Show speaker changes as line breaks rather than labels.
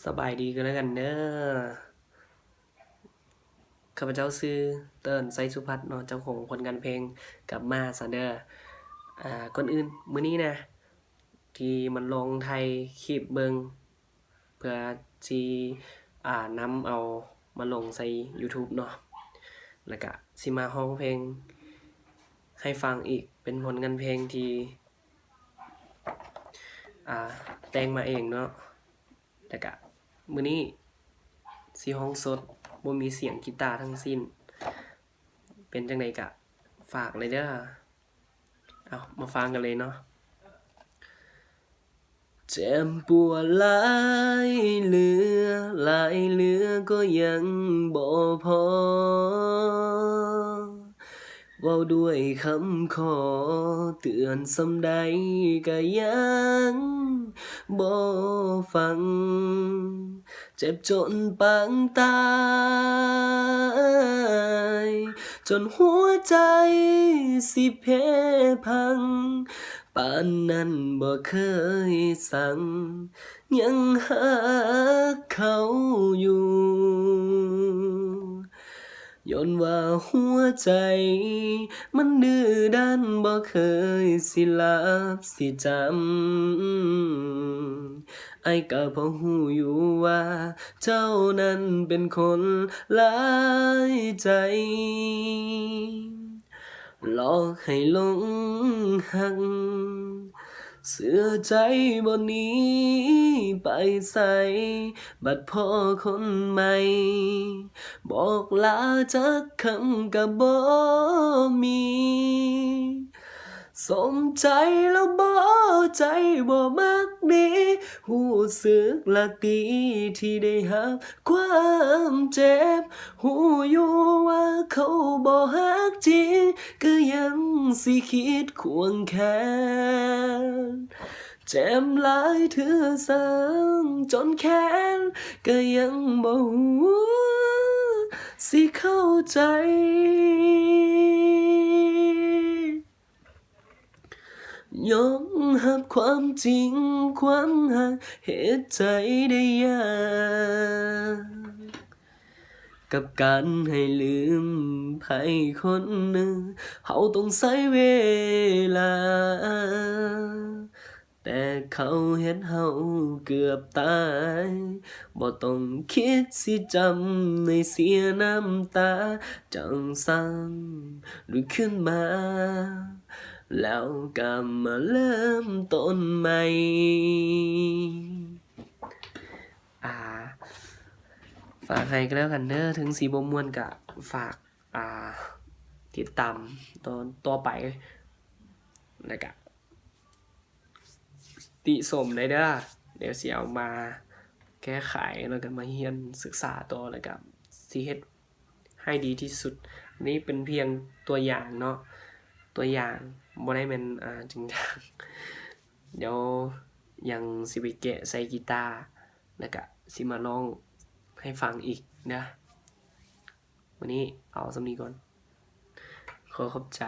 สบายดีกันแล้วกันเด้อข้าพเจ้าชื่อเติ้นไซสุพัฒน์เนาะเจ้าของผลงานเพลงกลับมาซะเด้อก่อนอื่นมื้อนี้นะที่มันลงไทยคลิปเบิงเพื่อที่นำเอามาลงใส่ YouTube เนาะแล้วก็สิมาร้องเพลงให้ฟังอีกเป็นผลงานเพลงที่แต่งมาเองเนาะแล้วก็มื้อนี้สิร้องสดบ่มีเสียงกีตาร์ทั้งสิ้นเป็นจังไดก็ฝากเลยเด้อเอามาฟังกันเลยเนาะเจ็บปวดหลายเหลือหลายเหลือก็ยังบ่พอเว้าด้วยคำขอเตือนส่ำใดก็ยังบ่ฟังเจ็บจนปางตายจนหัวใจสิเพพังปานนั้นบ่เคยสั่งยังหักเขาอยู่ย้อนว่าหัวใจมันดื้อดันบ่เคยสิหลับสิจำอ้ายก็พอรู้อยู่ว่าเจ้านั้นเป็นคนหลายใจหลอกให้หลงหักเสือใจบ่หนีไปไสบัดพ้อคนใหม่บอกลาจักคำก็บ่มีสมใจแล้วบ่ใจบ่มักดีรู้สึกลักดีที่ได้รับความเจ็บรู้อยู่ว่าเขาบ่ฮักจริงก็ยังสิคิดควงแค้นเจ็บหลายเทื่อซ้ำจนแค้นก็ยังบ่รู้สิเข้าใจยอมรับความจริงความหักเหตุใจได้ยากกับการให้ลืมไผคนหนึ่งเฮาต้องใช้เวลาแต่เขาเฮ็ดเฮาเกือบตายบ่ต้องคิดสิจำให้เสียน้ำตาจังสั่งลุกขึ้นมาแล้วก็มาเริ่มต้นใหม่ฝากให้ก็แล้วกันเด้อถึงสิบ่ม่วนก็ฝากติดตามตอนต่อไปแล้วก็ติชมได้เด้อเดี๋ยวสิเอามาแก้ไขแล้วก็มาเรียนศึกษาต่อแล้วก็สิเฮ็ดให้ดีที่สุดนี่เป็นเพียงตัวอย่างเนาะตัวอย่างบ่ได้แม่นจริงจังเดี๋ยวยังสิไปแกะใส่กีตาร์แล้วก็สิมาร้องให้ฟังอีกนะวันนี้เอาส่ำนี้ก่อนขอขอบใจ